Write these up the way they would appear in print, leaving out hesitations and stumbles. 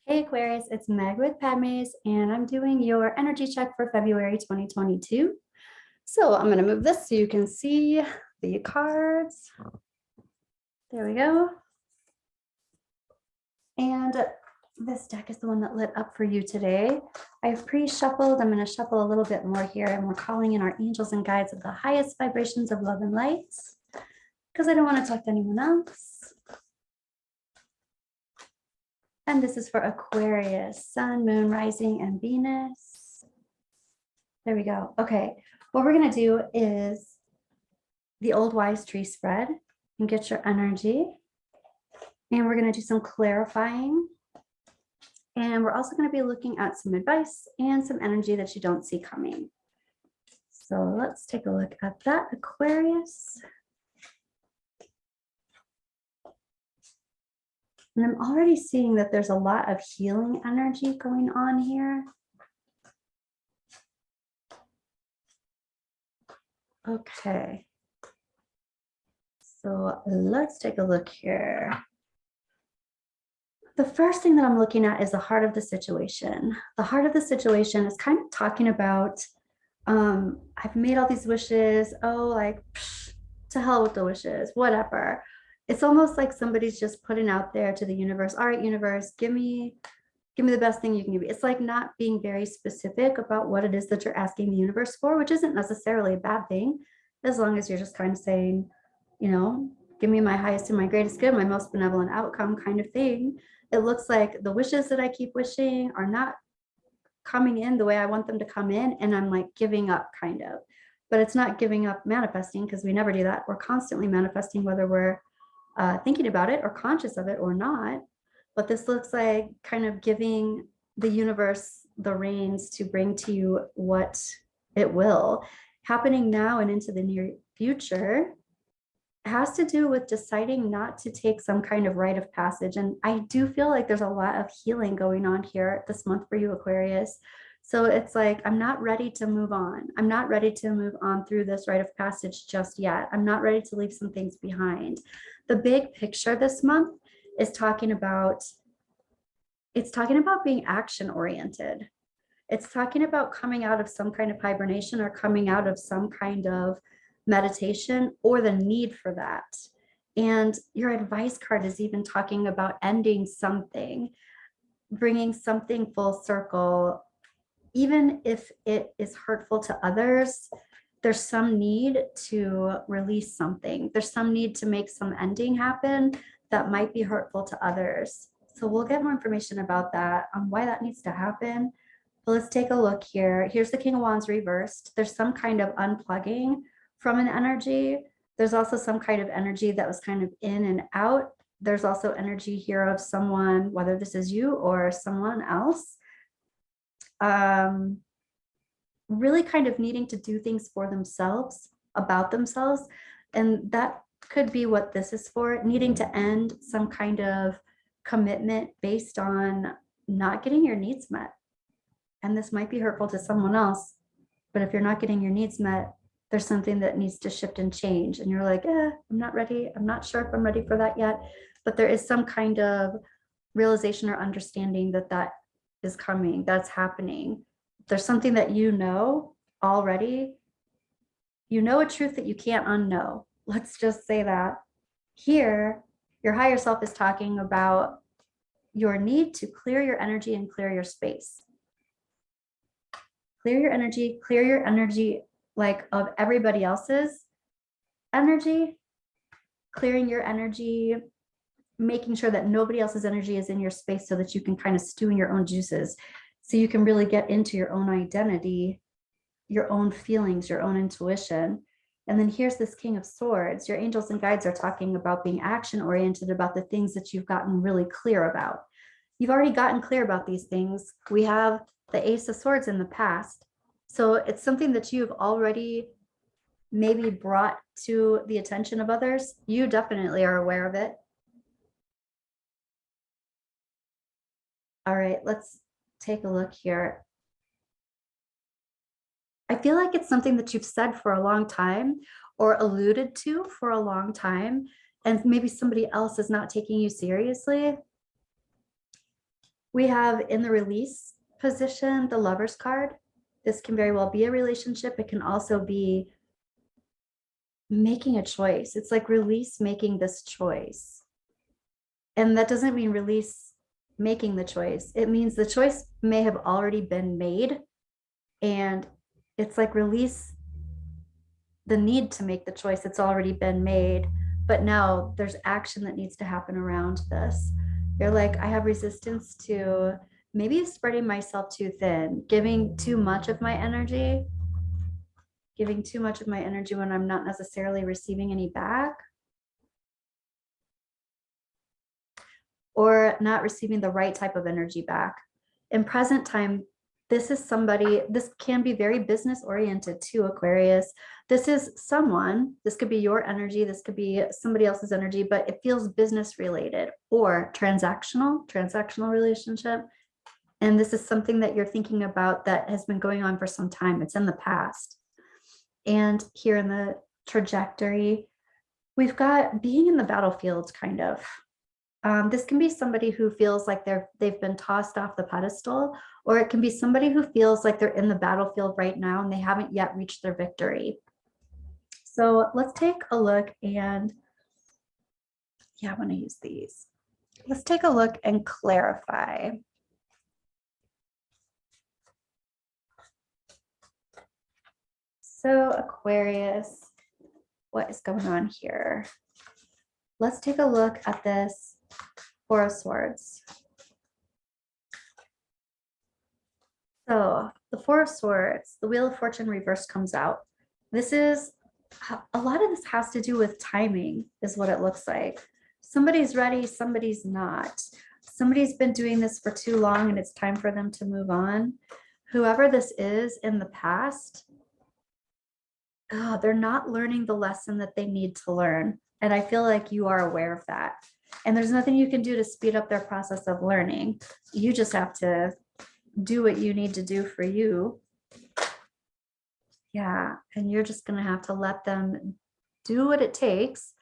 Hey Aquarius, it's Meg with Padmes, and I'm doing your energy check for February 2022. So I'm going to move this so you can see the cards. There we go. And this deck is the one that lit up for you today. I've pre-shuffled. I'm going to shuffle a little bit more here, and we're calling in our angels and guides of the highest vibrations of love and light because I don't want to talk to anyone else. And this is for Aquarius, Sun, Moon, Rising, and Venus. There we go. Okay, what we're going to do is the old wise tree spread and get your energy. And we're going to do some clarifying. And we're also going to be looking at some advice and some energy that you don't see coming. So let's take a look at that, Aquarius. And I'm already seeing that there's a lot of healing energy going on here. Okay. So let's take a look here. The first thing that I'm looking at is the heart of the situation. The heart of the situation is kind of talking about, I've made all these wishes. Oh, like, psh, to hell with the wishes, whatever. It's almost like somebody's just putting out there to the universe, all right, universe, give me the best thing you can give me. It's like not being very specific about what it is that you're asking the universe for, which isn't necessarily a bad thing, as long as you're just kind of saying, you know, give me my highest and my greatest good, my most benevolent outcome kind of thing. It looks like the wishes that I keep wishing are not coming in the way I want them to come in, and I'm like giving up kind of. But it's not giving up manifesting, because we never do that. We're constantly manifesting, whether we're thinking about it or conscious of it or not. But this looks like kind of giving the universe the reins to bring to you what it will. Happening now and into the near future has to do with deciding not to take some kind of rite of passage. And I do feel like there's a lot of healing going on here this month for you, Aquarius. So it's like, I'm not ready to move on. I'm not ready to move on through this rite of passage just yet. I'm not ready to leave some things behind. The big picture this month is talking about, being action oriented. It's talking about coming out of some kind of hibernation or coming out of some kind of meditation or the need for that. And your advice card is even talking about ending something, bringing something full circle. Even if it is hurtful to others, there's some need to release something. There's some need to make some ending happen that might be hurtful to others. So we'll get more information about that, on why that needs to happen. But let's take a look here. Here's the King of Wands reversed. There's some kind of unplugging from an energy. There's also some kind of energy that was kind of in and out. There's also energy here of someone, whether this is you or someone else, really kind of needing to do things for themselves, about themselves. And that could be what this is for, needing to end some kind of commitment based on not getting your needs met. And this might be hurtful to someone else, but if you're not getting your needs met, there's something that needs to shift and change. And you're like, I'm not ready. I'm not sure if I'm ready for that yet. But there is some kind of realization or understanding that that is coming, that's happening. There's something that you know already. You know a truth that you can't unknow. Let's just say that. Here, your higher self is talking about your need to clear your energy and clear your space. Clear your energy like of everybody else's energy, clearing your energy, making sure that nobody else's energy is in your space so that you can kind of stew in your own juices, so you can really get into your own identity, your own feelings, your own intuition. And then here's this King of Swords. Your angels and guides are talking about being action oriented, about the things that you've gotten really clear about. You've already gotten clear about these things. We have the Ace of Swords in the past. So it's something that you've already maybe brought to the attention of others. You definitely are aware of it. All right, let's take a look here. I feel like it's something that you've said for a long time or alluded to for a long time, and maybe somebody else is not taking you seriously. We have in the release position, the Lover's card. This can very well be a relationship. It can also be making a choice. It's like release making this choice. And that doesn't mean release making the choice. It means the choice may have already been made. And it's like release the need to make the choice. It's already been made. But now there's action that needs to happen around this. You're like, I have resistance to maybe spreading myself too thin, giving too much of my energy when I'm not necessarily receiving any back, or not receiving the right type of energy back. In present time, this is somebody, this can be very business oriented too, Aquarius. This is someone, this could be your energy, this could be somebody else's energy, but it feels business related or transactional relationship. And this is something that you're thinking about that has been going on for some time. It's in the past. And here in the trajectory, we've got being in the battlefield, kind of. This can be somebody who feels like they've been tossed off the pedestal, or it can be somebody who feels like they're in the battlefield right now and they haven't yet reached their victory. So let's take a look and I want to use these. Let's take a look and clarify. So Aquarius, what is going on here? Let's take a look at this Four of Swords. So the Four of Swords, the Wheel of Fortune reverse comes out. This is, a lot of this has to do with timing is what it looks like. Somebody's ready, somebody's not. Somebody's been doing this for too long and it's time for them to move on. Whoever this is in the past, they're not learning the lesson that they need to learn. And I feel like you are aware of that. And there's nothing you can do to speed up their process of learning. You just have to do what you need to do for you. Yeah. And you're just going to have to let them do what it takes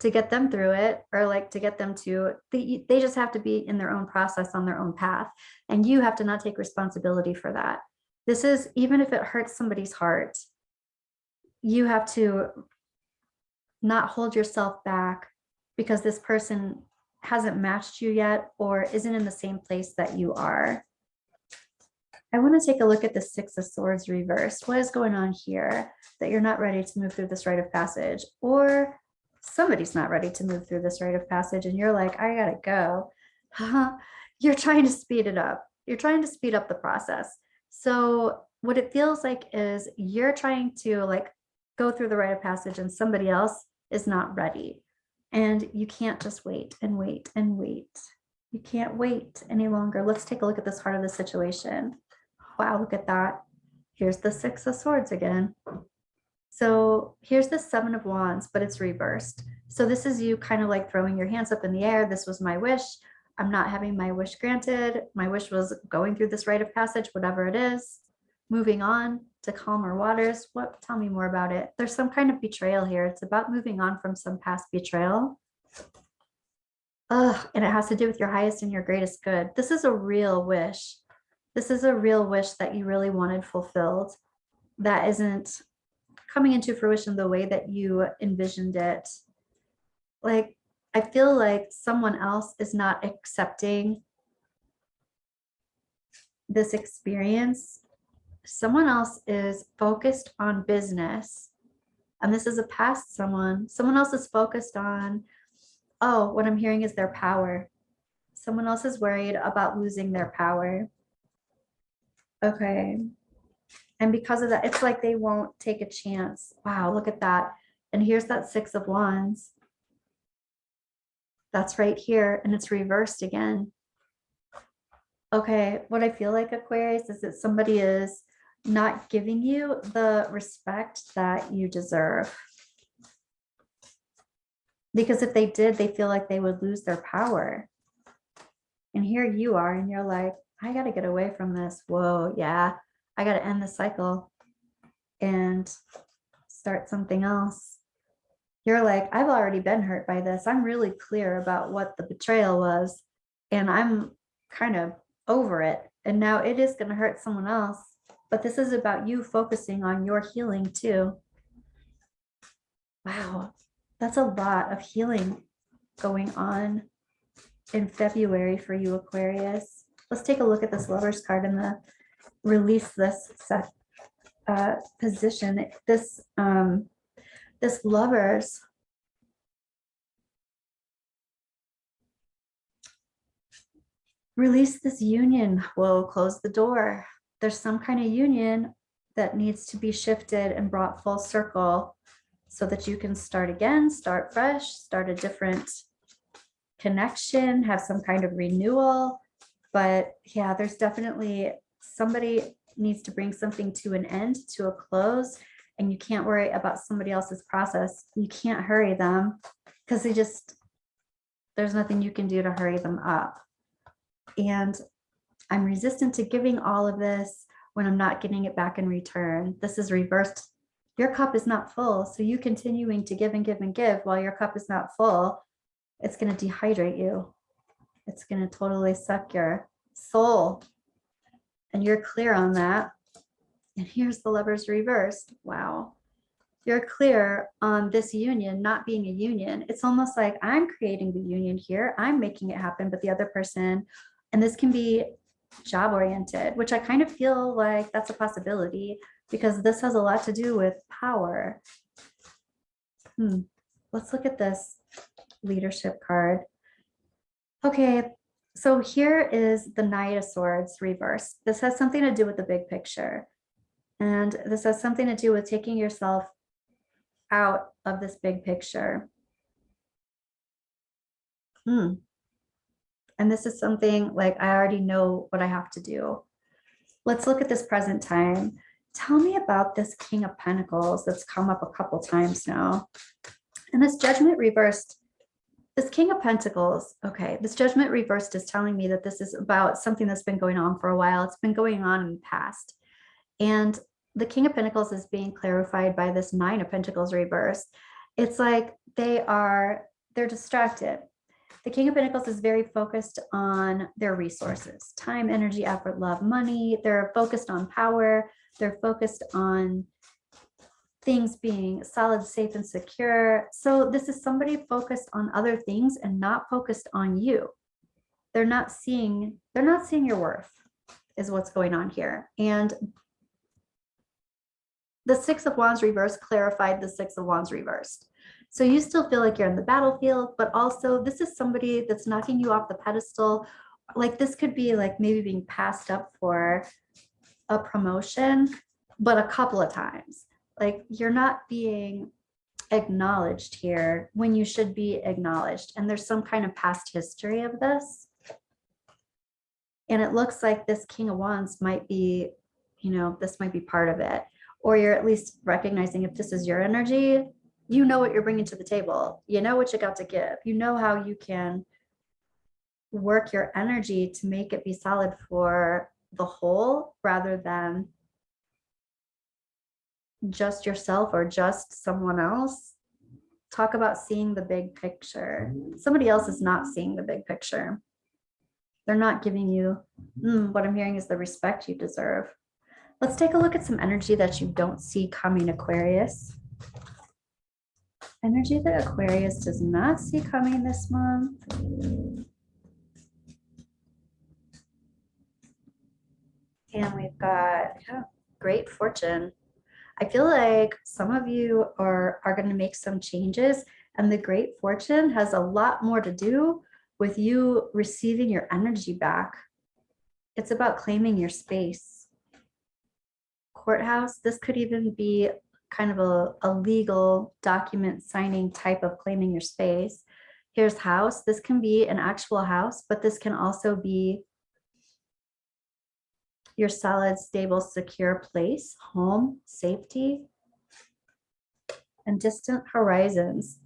to get them through it, or like to get them to, they just have to be in their own process on their own path. And you have to not take responsibility for that. This is, even if it hurts somebody's heart, you have to not hold yourself back because this person hasn't matched you yet or isn't in the same place that you are. I want to take a look at the Six of Swords reversed. What is going on here that you're not ready to move through this rite of passage, or somebody's not ready to move through this rite of passage and you're like, I gotta go. You're trying to speed it up. You're trying to speed up the process. So what it feels like is you're trying to like go through the rite of passage and somebody else is not ready. And you can't just wait and wait and wait. You can't wait any longer. Let's take a look at this heart of the situation. Wow, look at that. Here's the Six of Swords again. So here's the Seven of Wands, but it's reversed. So this is you kind of like throwing your hands up in the air. This was my wish. I'm not having my wish granted. My wish was going through this rite of passage, whatever it is. Moving on to calmer waters. What? Tell me more about it. There's some kind of betrayal here. It's about moving on from some past betrayal. And it has to do with your highest and your greatest good. This is a real wish. This is a real wish that you really wanted fulfilled. That isn't coming into fruition the way that you envisioned it. Like, I feel like someone else is not accepting this experience. Someone else is focused on business. And this is a past someone. Someone else is focused on, oh, what I'm hearing is their power. Someone else is worried about losing their power. Okay. And because of that, it's like they won't take a chance. Wow, look at that. And here's that Six of Wands. That's right here. And it's reversed again. Okay, what I feel like, Aquarius, is that somebody is not giving you the respect that you deserve. Because if they did, they feel like they would lose their power. And here you are, and you're like, I got to get away from this. Whoa, yeah, I got to end the cycle and start something else. You're like, I've already been hurt by this. I'm really clear about what the betrayal was. And I'm kind of over it. And now it is going to hurt someone else. But this is about you focusing on your healing too. Wow, that's a lot of healing going on in February for you, Aquarius. Let's take a look at this Lover's card and the release this set, position. This Lovers, release this union. Whoa, close the door. There's some kind of union that needs to be shifted and brought full circle so that you can start again, start fresh, start a different connection, have some kind of renewal. But yeah, there's definitely somebody needs to bring something to an end, to a close, and you can't worry about somebody else's process. You can't hurry them because there's nothing you can do to hurry them up. And I'm resistant to giving all of this when I'm not getting it back in return. This is reversed. Your cup is not full. So you continuing to give and give and give while your cup is not full, it's going to dehydrate you. It's going to totally suck your soul. And you're clear on that. And here's the Lovers reversed. Wow. You're clear on this union not being a union. It's almost like I'm creating the union here. I'm making it happen, but the other person, and this can be job oriented, which I kind of feel like that's a possibility because this has a lot to do with power. Let's look at this leadership card. Okay, so here is the Knight of Swords reversed. This has something to do with the big picture. And this has something to do with taking yourself out of this big picture. And this is something like, I already know what I have to do. Let's look at this present time. Tell me about this King of Pentacles that's come up a couple times now. And this Judgment reversed, this King of Pentacles, okay, this Judgment reversed is telling me that this is about something that's been going on for a while. It's been going on in the past. And the King of Pentacles is being clarified by this Nine of Pentacles reversed. It's like they're distracted. The King of Pentacles is very focused on their resources, time, energy, effort, love, money. They're focused on power. They're focused on things being solid, safe, and secure. So this is somebody focused on other things and not focused on you. They're not seeing your worth is what's going on here. And the Six of Wands reversed clarified the Six of Wands reversed. So you still feel like you're in the battlefield, but also this is somebody that's knocking you off the pedestal. Like this could be like maybe being passed up for a promotion, but a couple of times. Like you're not being acknowledged here when you should be acknowledged. And there's some kind of past history of this. And it looks like this King of Wands might be, this might be part of it. Or you're at least recognizing if this is your energy, you know what you're bringing to the table. You know what you got to give. You know how you can work your energy to make it be solid for the whole rather than just yourself or just someone else. Talk about seeing the big picture. Somebody else is not seeing the big picture. They're not giving you, what I'm hearing is the respect you deserve. Let's take a look at some energy that you don't see coming, Aquarius. Energy that Aquarius does not see coming this month. And we've got great fortune. I feel like some of you are going to make some changes, and the great fortune has a lot more to do with you receiving your energy back. It's about claiming your space. Courthouse, this could even be kind of a legal document signing type of claiming your space. Here's house. This can be an actual house, but this can also be your solid, stable, secure place, home, safety, and distant horizons.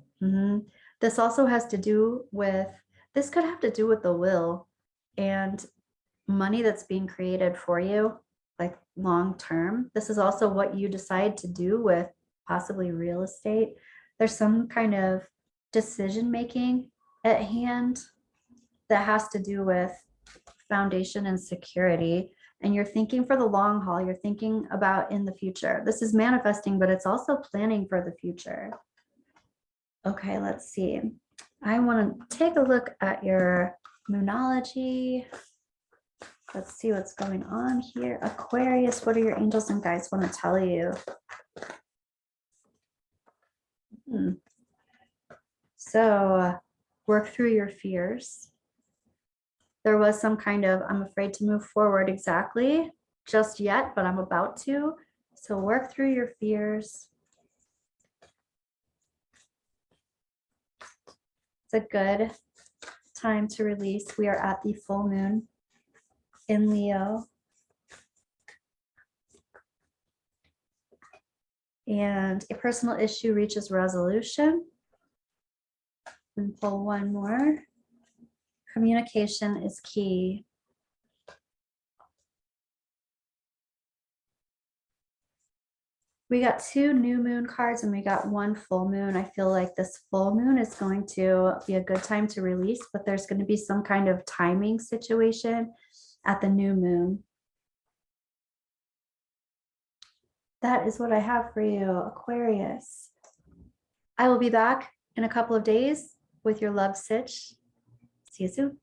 This also has to do with, this could have to do with the will and money that's being created for you, like long term. This is also what you decide to do with possibly real estate. There's some kind of decision making at hand that has to do with foundation and security, and you're thinking for the long haul. You're thinking about in the future. This is manifesting, but it's also planning for the future. Okay, let's see. I want to take a look at your moonology. Let's see what's going on here. Aquarius, what are your angels and guides want to tell you? So work through your fears. There was some kind of, I'm afraid to move forward exactly just yet, but I'm about to. So work through your fears. It's a good time to release. We are at the full moon in Leo. And a personal issue reaches resolution. And pull one more. Communication is key. We got 2 new moon cards and we got 1 full moon. I feel like this full moon is going to be a good time to release, but there's going to be some kind of timing situation at the new moon. That is what I have for you, Aquarius. I will be back in a couple of days with your love sitch. See you soon.